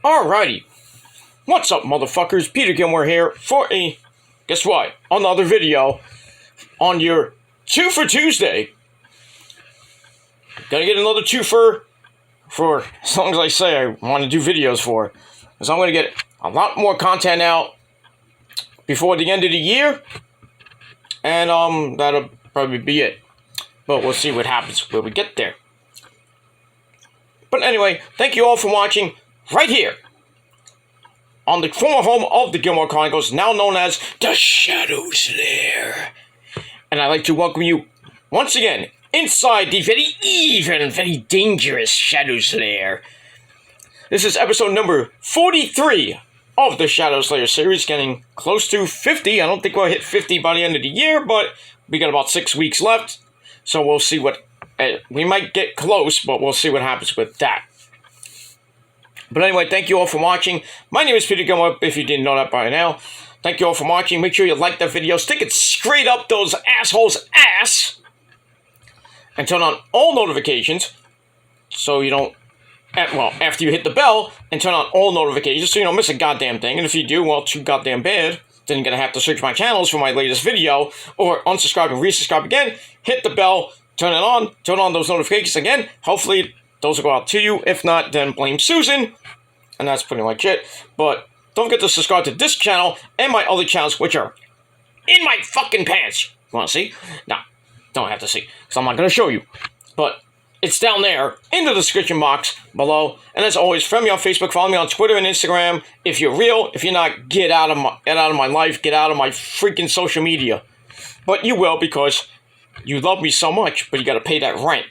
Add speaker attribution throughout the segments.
Speaker 1: Alrighty. What's up, motherfuckers? Peter Gilmore here for guess what? Another video on your Two for Tuesday. Gotta get another twofer for as long as I say I want to do videos for. Because I'm gonna get a lot more content out before the end of the year. And that'll probably be it. But we'll see what happens when we get there. But anyway, thank you all for watching right here on the former home of the Gilmore Chronicles, now known as the Shadow's Lair. And I'd like to welcome you once again inside the very evil and very dangerous Shadow's Lair. This is episode number 43 of the Shadow's Lair series, getting close to 50. I don't think we'll hit 50 by the end of the year, but we got about 6 weeks left. So we'll see what... we might get close, but we'll see what happens with that. But anyway, thank you all for watching. My name is Peter Gilmore, if you didn't know that by now. Thank you all for watching. Make sure you like that video. Stick it straight up those assholes' ass. And turn on all notifications so you don't... well, after you hit the bell, and turn on all notifications so you don't miss a goddamn thing. And if you do, well, too goddamn bad. Then you're going to have to search my channels for my latest video, or unsubscribe and resubscribe again. Hit the bell, turn it on, turn on those notifications again. Hopefully, those will go out to you. If not, then blame Susan. And that's pretty much it. But don't forget to subscribe to this channel and my other channels, which are in my fucking pants. You want to see? No, don't have to see, because I'm not going to show you. But it's down there in the description box below. And as always, friend me on Facebook, follow me on Twitter and Instagram. If you're real, if you're not, get out of my life, get out of my freaking social media. But you will, because you love me so much, but you got to pay that rent.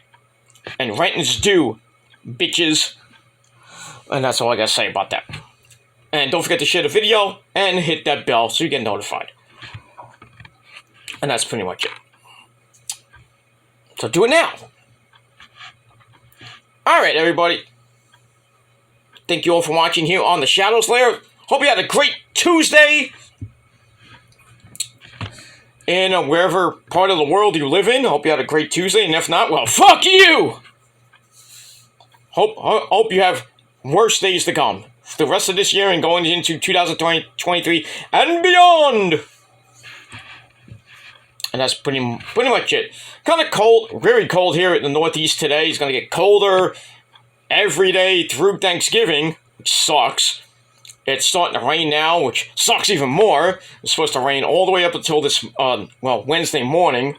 Speaker 1: And rent is due, bitches. And that's all I got to say about that. And don't forget to share the video and hit that bell so you get notified. And that's pretty much it. So do it now. Alright, everybody. Thank you all for watching here on the Shadow's Lair. Hope you had a great Tuesday. In wherever part of the world you live in. Hope you had a great Tuesday. And if not, well, fuck you! Hope you have worse days to come. For the rest of this year and going into 2023 and beyond. And that's pretty much it. Kind of cold, very cold here in the Northeast today. It's going to get colder every day through Thanksgiving, which sucks. It's starting to rain now, which sucks even more. It's supposed to rain all the way up until this, Wednesday morning.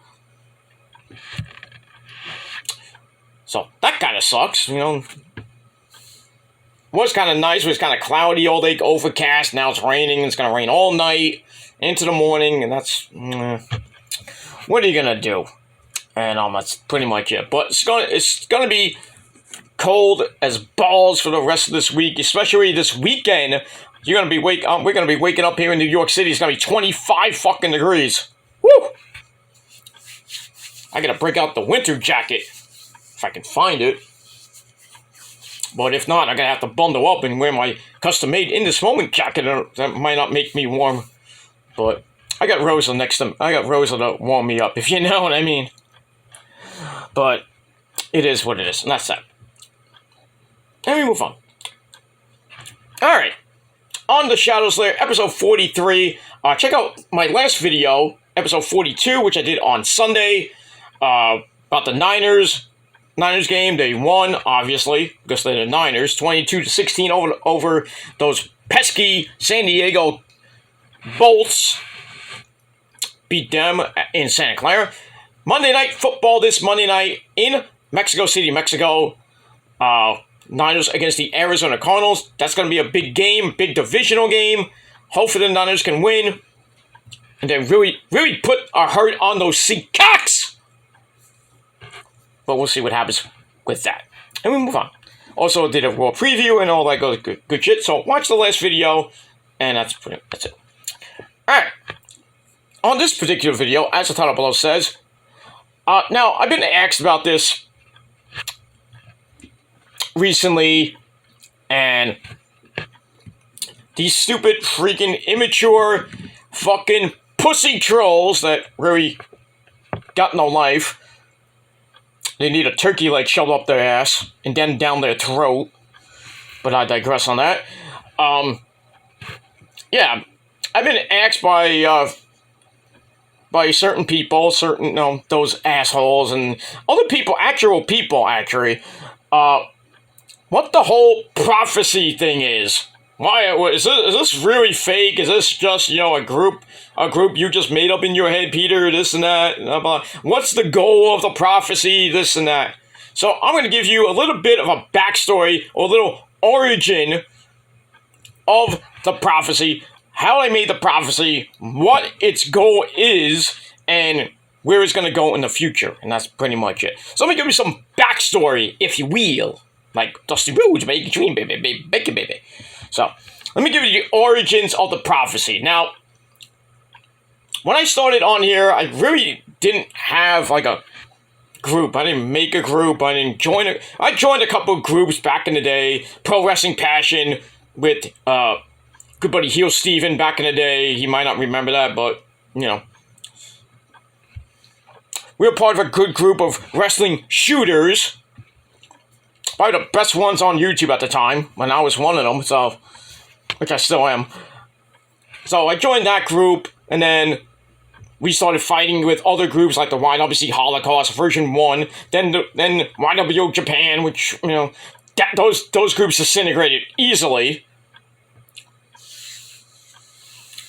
Speaker 1: So that kind of sucks, you know. Was kind of nice. It was kind of cloudy all day, overcast. Now it's raining. It's going to rain all night into the morning, and that's... what are you going to do? And that's pretty much it. But it's gonna be cold as balls for the rest of this week, especially this weekend. We're gonna be waking up here in New York City. It's gonna be 25 fucking degrees. Woo! I gotta break out the winter jacket if I can find it. But if not, I'm gonna have to bundle up and wear my custom-made In This Moment jacket. That might not make me warm, but I got Rosa to warm me up, if you know what I mean. But it is what it is, and that's that. And we move on. Alright. On the Shadow's Lair, episode 43. Check out my last video, episode 42, which I did on Sunday. About the Niners game. They won, obviously, because they're the Niners. 22-16 over those pesky San Diego Bolts. Beat them in Santa Clara. Monday Night Football this Monday night in Mexico City, Mexico. Niners against the Arizona Cardinals. That's going to be a big game, big divisional game. Hopefully the Niners can win. And then really put a hurt on those Seacocks. But we'll see what happens with that. And we move on. Also did a Raw preview and all that good shit. So watch the last video. And that's it. Alright. On this particular video, as the title below says, now, I've been asked about this recently, and these stupid, freaking, immature, fucking pussy trolls that really got no life, they need a turkey leg shoved up their ass, and then down their throat, but I digress on that. Yeah, I've been asked by certain people, those assholes and other people, actual people, actually, what the whole prophecy thing is. Why is this really fake? Is this just a group you just made up in your head, Peter? This and that. Blah, blah. What's the goal of the prophecy? This and that. So I'm going to give you a little bit of a backstory or a little origin of the prophecy, how I made the prophecy, what its goal is, and where it's going to go in the future. And that's pretty much it. So let me give you some backstory, if you will. Like Dusty Rhodes, making dream, baby, bacon, baby. So, let me give you the origins of the prophecy. Now, when I started on here, I really didn't have like a group. I didn't make a group. I didn't join it. I joined a couple of groups back in the day. Pro Wrestling Passion with good buddy Heel Steven back in the day. He might not remember that, but we were part of a good group of wrestling shooters. Probably the best ones on YouTube at the time, when I was one of them, so, which I still am. So I joined that group, and then we started fighting with other groups like the YWC Holocaust version 1, then YWO Japan, which, those groups disintegrated easily.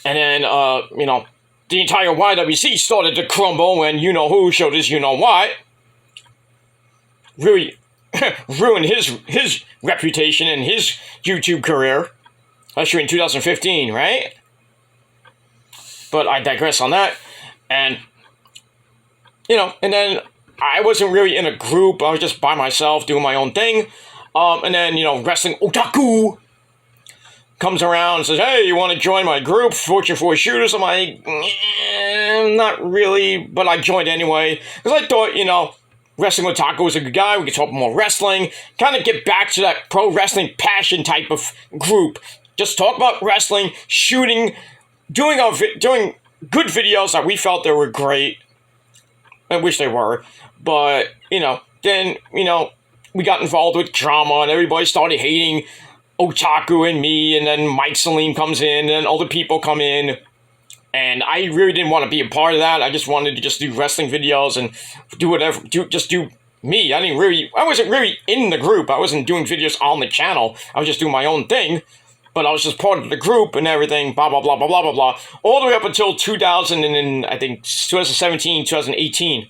Speaker 1: And then, the entire YWC started to crumble when you-know-who showed us you-know-what. Really ruined his reputation and his YouTube career, especially in 2015, right? But I digress on that. And, and then I wasn't really in a group. I was just by myself doing my own thing. And then, Wrestling Otaku comes around and says, hey, you want to join my group, Fortune 4 Shooters? I'm like, not really, but I joined anyway. Because I thought, Wrestling Otaku was a good guy. We could talk more wrestling. Kind of get back to that pro wrestling passion type of group. Just talk about wrestling, shooting, doing good videos that we felt they were great. I wish they were. But, then, we got involved with drama and everybody started hating Otaku and me. And then Mike Salim comes in and then other people come in. And I really didn't want to be a part of that. I just wanted to just do wrestling videos and do whatever, just do me. I wasn't really in the group. I wasn't doing videos on the channel. I was just doing my own thing. But I was just part of the group and everything, blah, blah, blah, blah, blah, blah, blah. All the way up until 2017, 2018.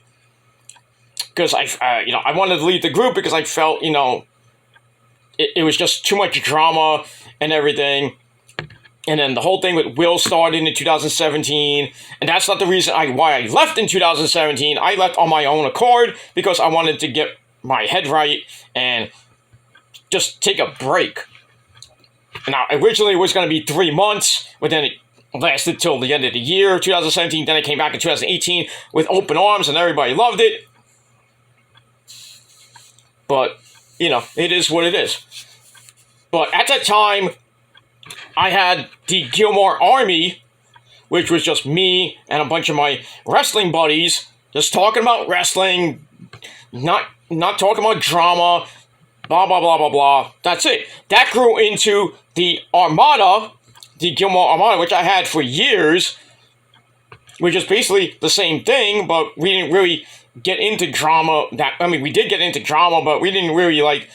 Speaker 1: Because I wanted to leave the group because I felt, it was just too much drama and everything. And then the whole thing with Will started in 2017, and that's not the reason why I left in 2017. I left on my own accord because I wanted to get my head right and just take a break. Now, originally it was going to be 3 months, but then it lasted till the end of the year, 2017. Then I came back in 2018 with open arms, and everybody loved it. But, it is what it is. But at that time, I had the Gilmore Army, which was just me and a bunch of my wrestling buddies, just talking about wrestling, not talking about drama, blah, blah, blah, blah, blah. That's it. That grew into the Armada, the Gilmore Armada, which I had for years, which is basically the same thing, but we didn't really get into drama. We did get into drama, but we didn't really,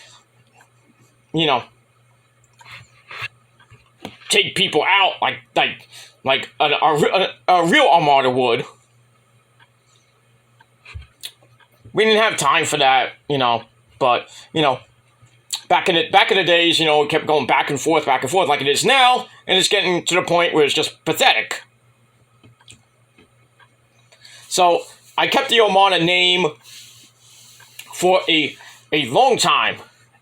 Speaker 1: take people out like a real Armada would. We didn't have time for that, but back in the days, it kept going back and forth like it is now, and it's getting to the point where it's just pathetic. So I kept the Armada name for a long time,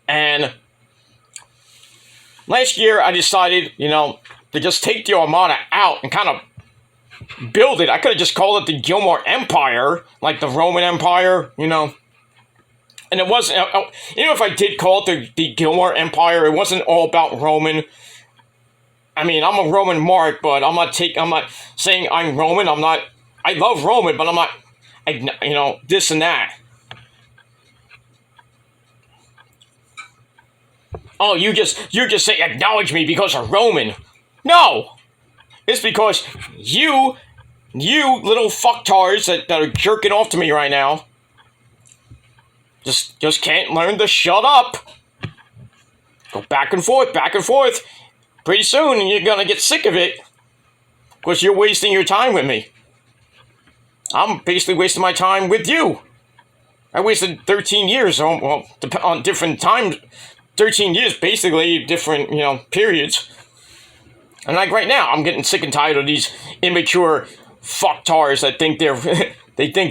Speaker 1: and last year, I decided, to just take the Armada out and kind of build it. I could have just called it the Gilmore Empire, like the Roman Empire, And it wasn't, if I did call it the Gilmore Empire, it wasn't all about Roman. I'm a Roman mark, but I'm not saying I'm Roman. I love Roman, but I'm not, this and that. oh, you just say acknowledge me because of Roman. No! It's because you little fucktards that are jerking off to me right now just can't learn to shut up. Go back and forth, back and forth. Pretty soon you're gonna get sick of it because you're wasting your time with me. I'm basically wasting my time with you. I wasted 13 years on different times. 13 years, basically, different, periods. And like right now, I'm getting sick and tired of these immature fucktards that think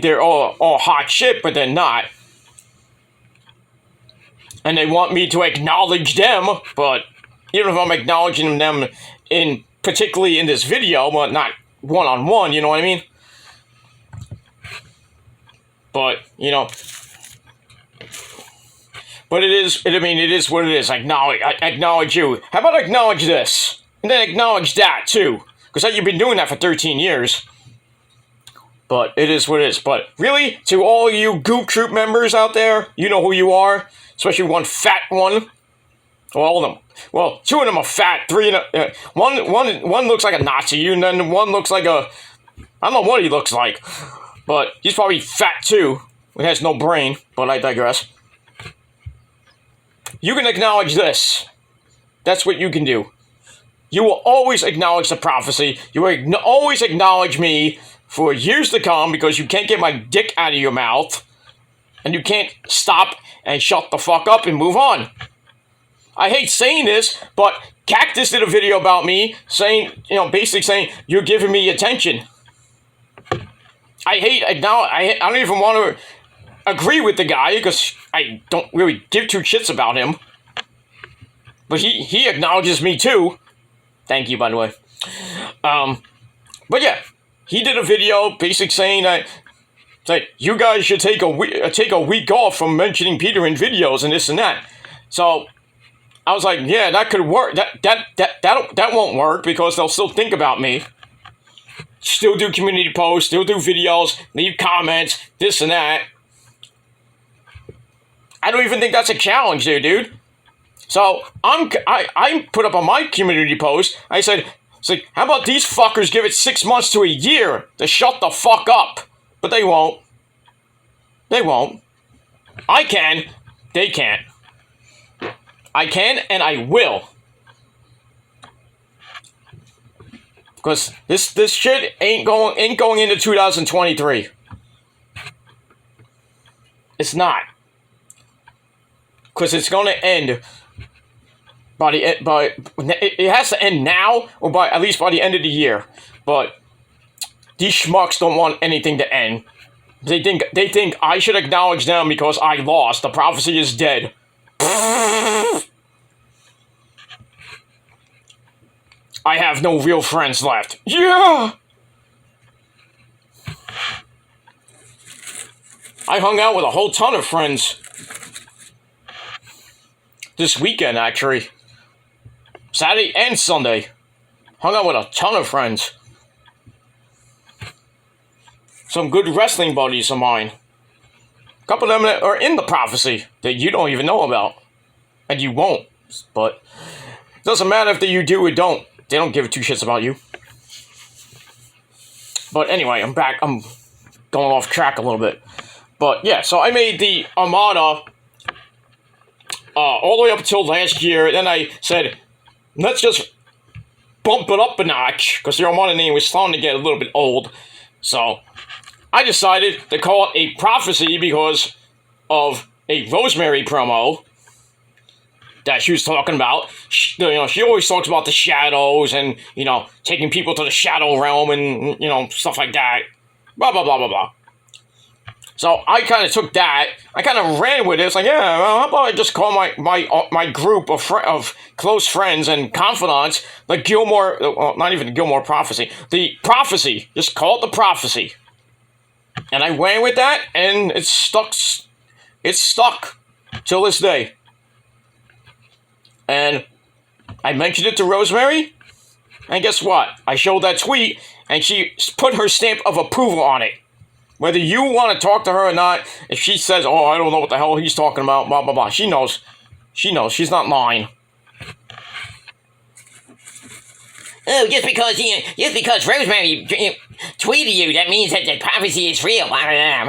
Speaker 1: they're all hot shit, but they're not. And they want me to acknowledge them, but even if I'm acknowledging them particularly in this video, but not one-on-one, you know what I mean? But, but it is what it is. Acknowledge you. How about acknowledge this? And then acknowledge that, too. Because you've been doing that for 13 years. But it is what it is. But really, to all you Goop Troop members out there, you know who you are. Especially one fat one. Well, all of them. Well, two of them are fat. One looks like a Nazi, and then one looks like I don't know what he looks like. But he's probably fat too. He has no brain, but I digress. You can acknowledge this. That's what you can do. You will always acknowledge the prophecy. You will always acknowledge me for years to come because you can't get my dick out of your mouth. And you can't stop and shut the fuck up and move on. I hate saying this, but Cactus did a video about me saying, basically saying, you're giving me attention. I don't even want to agree with the guy because I don't really give two shits about him. But he acknowledges me too. Thank you, by the way. But yeah, he did a video basically saying that you guys should take a week off from mentioning Peter in videos and this and that. So I was like, yeah, that could work. That won't work because they'll still think about me. Still do community posts, still do videos, leave comments, this and that. I don't even think that's a challenge there, dude. So I put up on my community post, I said, how about these fuckers give it 6 months to a year to shut the fuck up? But they won't. They won't. I can. They can't. I can and I will. Because this shit ain't going into 2023. It's not. Because it's going to end it has to end now or at least by the end of the year. But these schmucks don't want anything to end. They think I should acknowledge them because I lost. The prophecy is dead. I have no real friends left. Yeah! I hung out with a whole ton of friends. This weekend, actually. Saturday and Sunday. Hung out with a ton of friends. Some good wrestling buddies of mine. A couple of them that are in the prophecy that you don't even know about. And you won't. But it doesn't matter if you do or don't. They don't give two shits about you. But anyway, I'm back. I'm going off track a little bit. But yeah, so I made the Armada all the way up until last year. Then I said, let's just bump it up a notch. Because the Armada name was starting to get a little bit old. So I decided to call it a prophecy because of a Rosemary promo that she was talking about. She always talks about the shadows and, taking people to the shadow realm and, stuff like that. Blah, blah, blah, blah, blah. So I kind of took that. I kind of ran with it. It's like, yeah, well, how about I just call my group of close friends and confidants the Gilmore, well, not even the Gilmore Prophecy, the Prophecy. Just call it the Prophecy. And I ran with that, and it's stuck. It's stuck till this day. And I mentioned it to Rosemary, and guess what? I showed that tweet, and she put her stamp of approval on it. Whether you want to talk to her or not, if she says, oh, I don't know what the hell he's talking about, blah, blah, blah, she knows. She knows. She's not lying.
Speaker 2: Oh, just because Rosemary tweeted you, that means that the prophecy is real.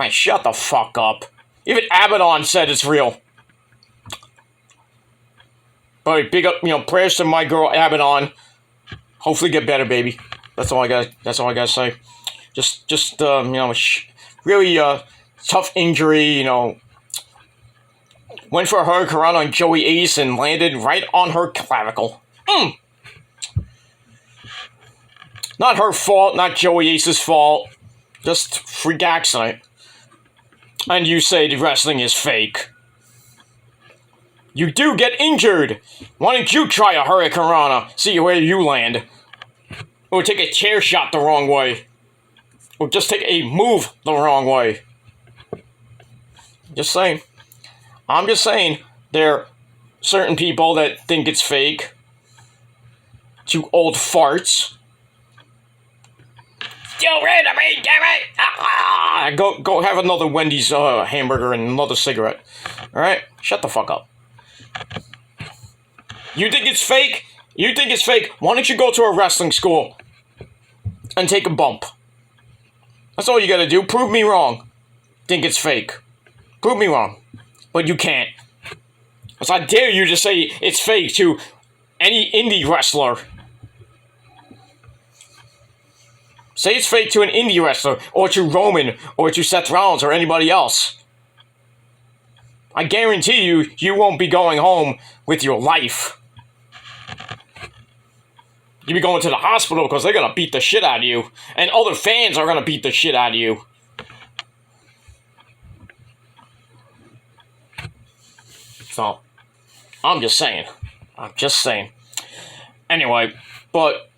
Speaker 1: Shut the fuck up. Even Abaddon said it's real. But big up, prayers to my girl Abaddon. Hopefully get better, baby. That's all I gotta say. Just really tough injury, Went for a hurricane on Joey Ace and landed right on her clavicle. Not her fault, not Joey Ace's fault. Just freak accident. And you say the wrestling is fake. You do get injured. Why don't you try a hurricane? See where you land. Or take a chair shot the wrong way. Or just take a move the wrong way. Just saying. I'm just saying, there are certain people that think it's fake. You old farts.
Speaker 2: Still rid of me, damn it!
Speaker 1: Go have another Wendy's hamburger and another cigarette. Alright? Shut the fuck up. You think it's fake? You think it's fake? Why don't you go to a wrestling school and take a bump? That's all you gotta do. Prove me wrong. Think it's fake. Prove me wrong. But you can't. Because I dare you to say it's fake to any indie wrestler. Say it's fake to an indie wrestler, or to Roman, or to Seth Rollins, or anybody else. I guarantee you won't be going home with your life. You'll be going to the hospital because they're going to beat the shit out of you. And other fans are going to beat the shit out of you. So, I'm just saying. Anyway, but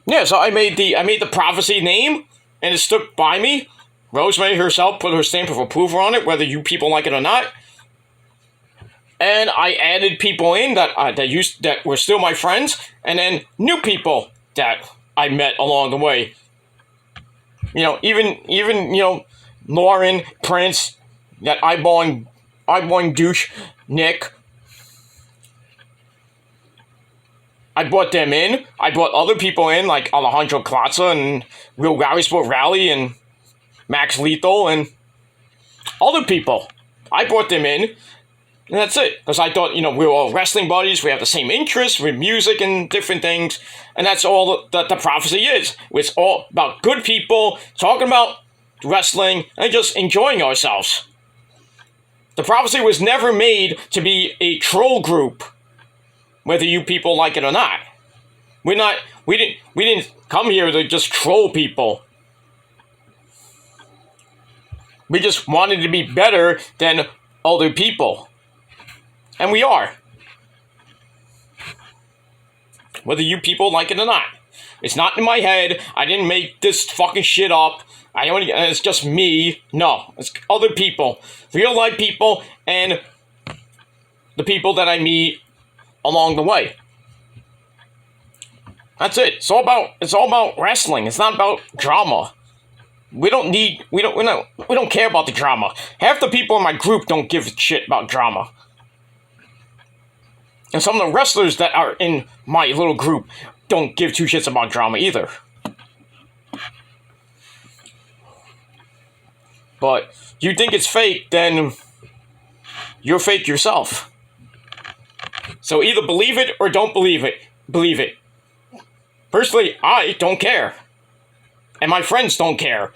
Speaker 1: yeah, so I made the prophecy name, and it stuck by me. Rosemary herself put her stamp of approval on it, whether you people like it or not. And I added people in that were still my friends, and then new people that I met along the way. Even Lauren, Prince, that eyeballing douche, Nick. I brought them in. I brought other people in, like Alejandro Claza and Real Rally Sport Rally and Max Lethal and other people. I brought them in, and that's it. Because I thought, we're all wrestling buddies, we have the same interests with music and different things, and that's all that the prophecy is. It's all about good people talking about wrestling and just enjoying ourselves. The prophecy was never made to be a troll group, whether you people like it or not. We didn't come here to just troll people. We just wanted to be better than other people. And we are. Whether you people like it or not. It's not in my head. I didn't make this fucking shit up. It's just me. No, it's other people. Real life people and the people that I meet along the way. That's it. It's all about wrestling. It's not about drama. We don't care about the drama. Half the people in my group don't give a shit about drama. And some of the wrestlers that are in my little group don't give two shits about drama either. But you think it's fake, then you're fake yourself. So either believe it or don't believe it. Believe it. Personally, I don't care. And my friends don't care.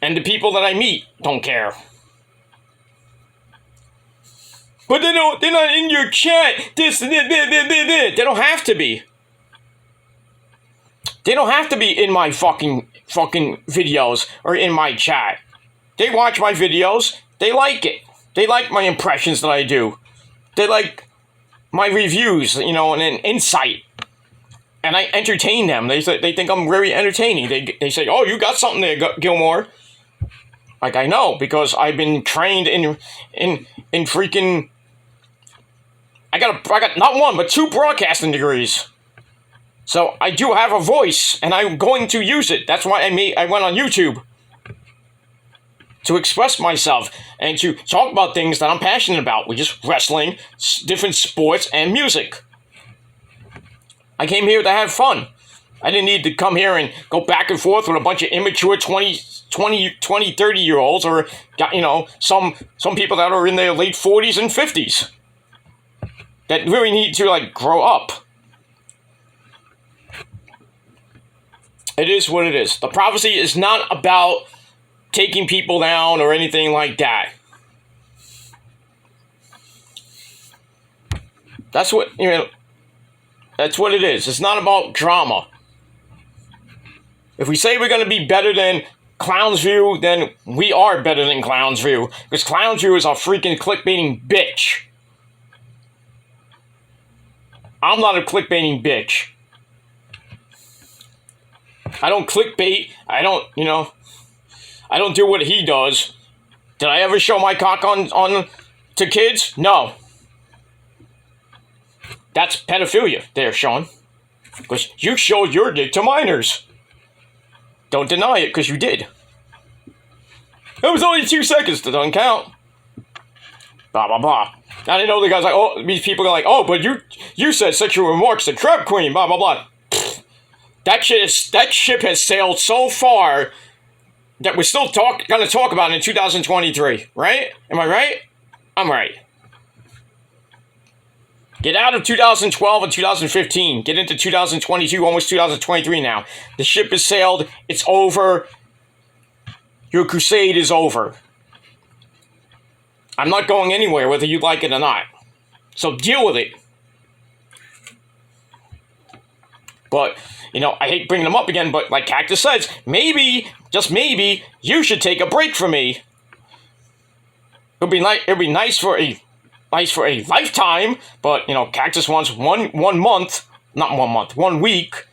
Speaker 1: And the people that I meet don't care. But they're not in your chat. They don't have to be. They don't have to be in my fucking videos or in my chat. They watch my videos. They like it. They like my impressions that I do. They like my reviews, and an insight. And I entertain them. They think I'm very entertaining. They say, "Oh, you got something there, Gilmore." Like, I know, because I've been trained in freaking. I got not one but 2 broadcasting degrees. So I do have a voice, and I'm going to use it. That's why I went on YouTube. To express myself and to talk about things that I'm passionate about, which is wrestling, different sports, and music. I came here to have fun. I didn't need to come here and go back and forth with a bunch of immature 20, 30-year-olds or, you know, some people that are in their late 40s and 50s that really need to, like, grow up. It is what it is. The prophecy is not about taking people down or anything like that. That's what, you know, that's what it is. It's not about drama. If we say we're going to be better than Clownsview, then we are better than Clownsview. Because Clownsview is a freaking clickbaiting bitch. I'm not a clickbaiting bitch. I don't clickbait. I don't, you know, I don't do what he does. Did I ever show my cock on to kids? No. That's pedophilia there, Sean. Because you showed your dick to minors. Don't deny it, because you did. It was only 2 seconds. That doesn't count. Blah, blah, blah. I didn't know the guy's like, oh, these people are like, oh, but you said sexual remarks to Trap Queen, blah, blah, blah. That ship has sailed so far that we're still going to talk about it in 2023, right? Am I right? I'm right. Get out of 2012 and 2015. Get into 2022, almost 2023 now. The ship has sailed. It's over. Your crusade is over. I'm not going anywhere, whether you like it or not. So deal with it. But, you know, I hate bringing them up again, but like Cactus says, maybe, just maybe, you should take a break from me. It'd be nice for a lifetime, but, you know, Cactus wants one month, not 1 month, 1 week.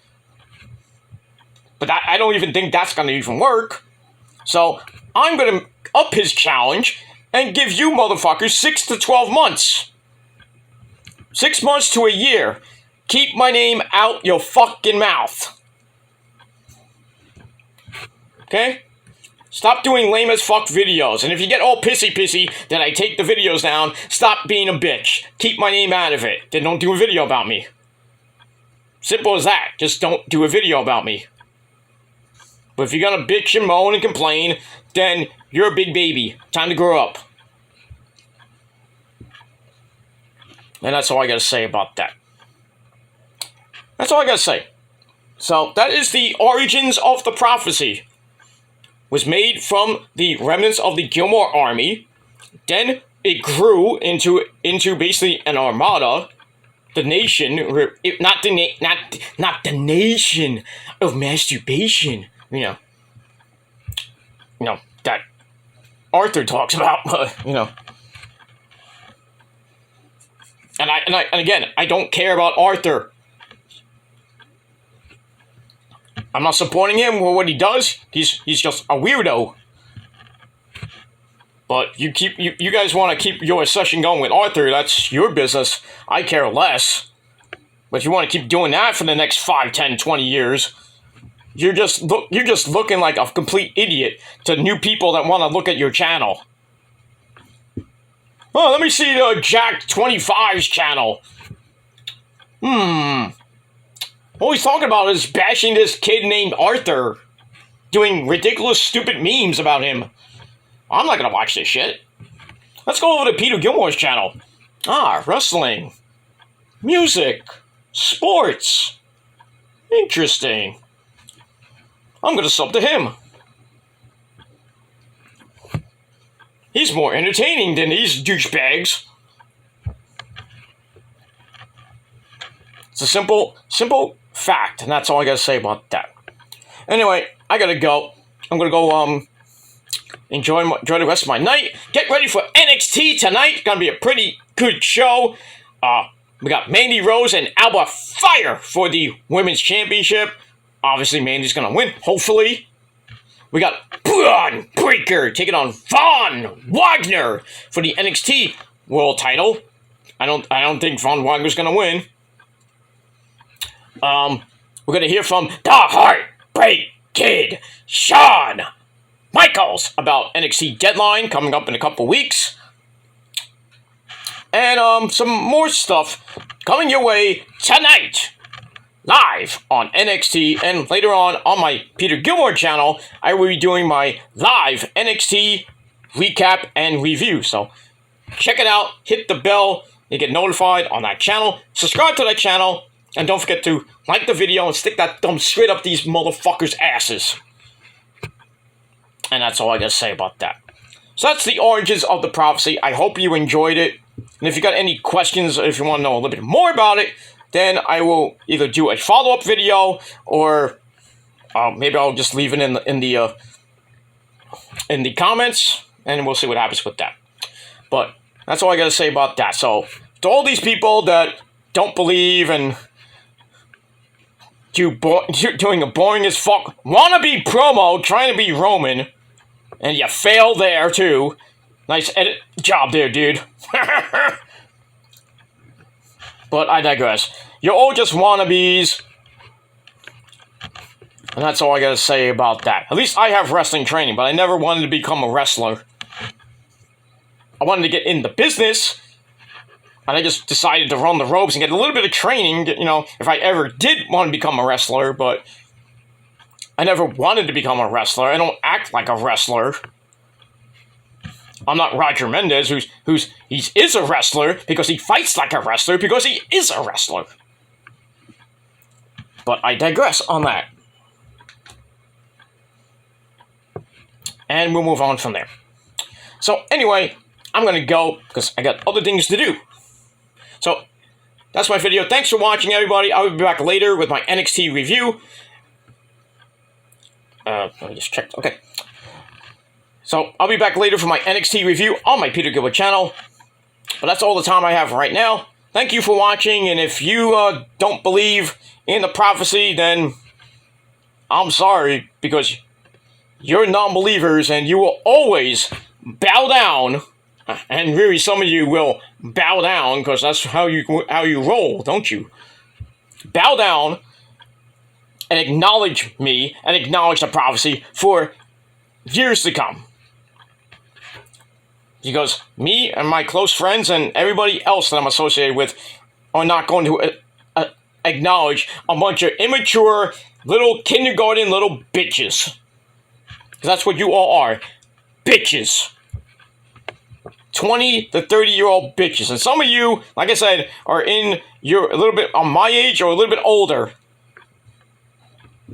Speaker 1: But I don't even think that's going to even work. So I'm going to up his challenge and give you motherfuckers 6 to 12 months. 6 months to a year. Keep my name out your fucking mouth. Okay? Stop doing lame as fuck videos. And if you get all pissy that I take the videos down, stop being a bitch. Keep my name out of it. Then don't do a video about me. Simple as that. Just don't do a video about me. But if you're gonna bitch and moan and complain, then you're a big baby. Time to grow up. And that's all I gotta say about that. That's all I gotta say. So, that is the origins of the prophecy. Was made from the remnants of the Gilmore army. Then it grew into basically an armada. The nation, not the nation of masturbation. You know that Arthur talks about. You know, and again, I don't care about Arthur. I'm not supporting him for what he does. He's just a weirdo. But you guys want to keep your session going with Arthur, that's your business. I care less. But if you want to keep doing that for the next 5, 10, 20 years, you're just looking like a complete idiot to new people that want to look at your channel. Oh, let me see the Jack 25's channel. All he's talking about is bashing this kid named Arthur. Doing ridiculous, stupid memes about him. I'm not gonna watch this shit. Let's go over to Peter Gilmore's channel. Wrestling. Music. Sports. Interesting. I'm gonna sub to him. He's more entertaining than these douchebags. It's a simple fact, and that's all I gotta say about that. Anyway, I gotta go. I'm gonna go enjoy the rest of my night. Get ready for NXT tonight. Gonna be a pretty good show. We got Mandy Rose and Alba Fire for the Women's Championship. Obviously, Mandy's gonna win, hopefully. We got Braun Breaker taking on Von Wagner for the NXT World Title. I don't think Von Wagner's gonna win. We're gonna hear from the Heartbreak Kid, Shawn Michaels, about NXT Deadline coming up in a couple weeks. And some more stuff coming your way tonight live on NXT, and later on my Peter Gilmore channel, I will be doing my live NXT recap and review. So check it out, hit the bell, and get notified on that channel. Subscribe to that channel, and don't forget to like the video and stick that thumb straight up these motherfuckers' asses. And that's all I gotta say about that. So that's the origins of the prophecy. I hope you enjoyed it. And if you got any questions, or if you want to know a little bit more about it, then I will either do a follow-up video, or maybe I'll just leave it in the comments, and we'll see what happens with that. But that's all I gotta say about that. So to all these people that don't believe and you're doing a boring as fuck wannabe promo trying to be Roman, and you fail there too. Nice edit job there, dude. But I digress. You're all just wannabes. And that's all I gotta say about that. At least I have wrestling training, but I never wanted to become a wrestler. I wanted to get in the business, and I just decided to run the ropes and get a little bit of training, you know, if I ever did want to become a wrestler, but I never wanted to become a wrestler. I don't act like a wrestler. I'm not Roger Mendez, he is a wrestler because he fights like a wrestler because he is a wrestler. But I digress on that. And we'll move on from there. So anyway, I'm gonna go because I got other things to do. So that's my video. Thanks for watching, everybody. I'll be back later with my NXT review. Let me just check. Okay. So I'll be back later for my NXT review on my Peter Gilbert channel. But that's all the time I have right now. Thank you for watching, and if you don't believe in the prophecy, then I'm sorry, because you're non-believers and you will always bow down, and really some of you will bow down because that's how you roll, don't you? Bow down and acknowledge me and acknowledge the prophecy for years to come. Because me and my close friends and everybody else that I'm associated with are not going to acknowledge a bunch of immature little kindergarten little bitches. Because that's what you all are. Bitches. 20 to 30-year-old bitches. And some of you, like I said, you're a little bit on my age or a little bit older.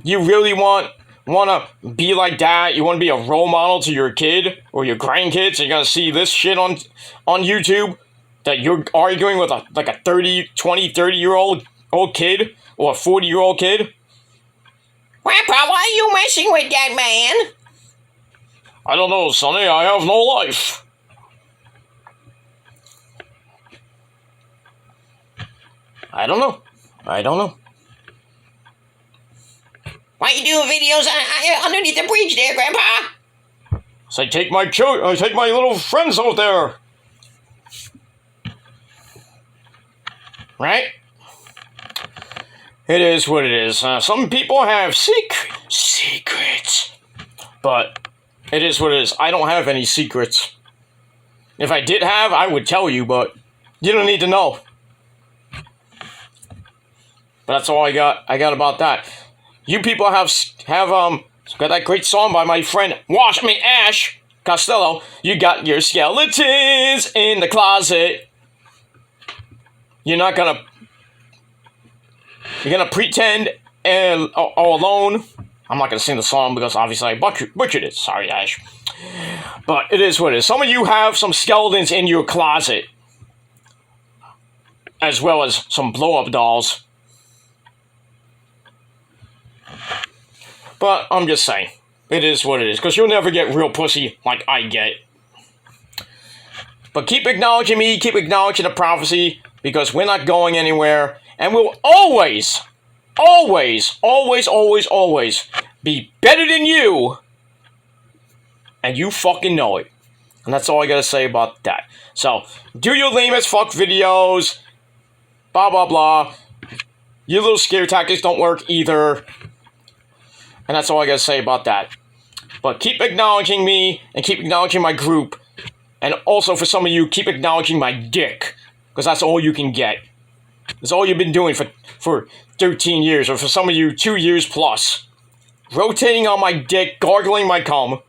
Speaker 1: You really want to be like that? You want to be a role model to your kid or your grandkids? So you're going to see this shit on YouTube that you're arguing with a 30-year-old kid or a 40-year-old kid?
Speaker 2: Grandpa, why are you messing with that man?
Speaker 1: I don't know, Sonny. I have no life. I don't know.
Speaker 2: Why are you doing videos underneath the bridge there, Grandpa?
Speaker 1: So I take my little friends out there. Right? It is what it is. Some people have secrets. But it is what it is. I don't have any secrets. If I did have, I would tell you, but you don't need to know. But that's all I got about that. You people have got that great song by my friend Ash Costello. You got your skeletons in the closet. You're gonna pretend all alone. I'm not gonna sing the song because obviously I butchered it. Sorry, Ash. But it is what it is. Some of you have some skeletons in your closet, as well as some blow-up dolls. But I'm just saying, it is what it is, because you'll never get real pussy like I get. But keep acknowledging me, keep acknowledging the prophecy, because we're not going anywhere, and we'll always be better than you, and you fucking know it. And that's all I gotta say about that. So, do your lame as fuck videos, blah blah blah. Your little scare tactics don't work either. And that's all I gotta say about that. But keep acknowledging me, and keep acknowledging my group. And also, for some of you, keep acknowledging my dick. Because that's all you can get. That's all you've been doing for 13 years, or for some of you, 2 years plus. Rotating on my dick, gargling my cum.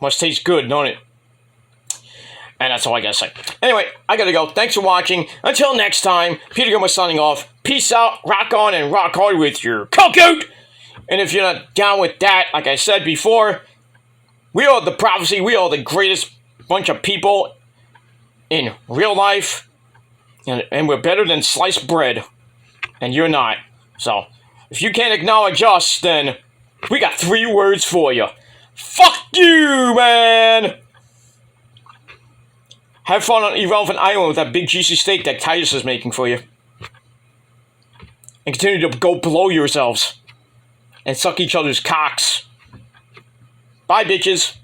Speaker 1: Must taste good, don't it? And that's all I gotta say. Anyway, I gotta go. Thanks for watching. Until next time, Peter Gilmore signing off. Peace out, rock on, and rock hard with your coke out! And if you're not down with that, like I said before, we are the prophecy. We are the greatest bunch of people in real life. And we're better than sliced bread. And you're not. So, if you can't acknowledge us, then we got 3 words for you. Fuck you, man! Have fun on Irrelevant Island with that big juicy steak that Titus is making for you. And continue to go blow yourselves. And suck each other's cocks. Bye, bitches.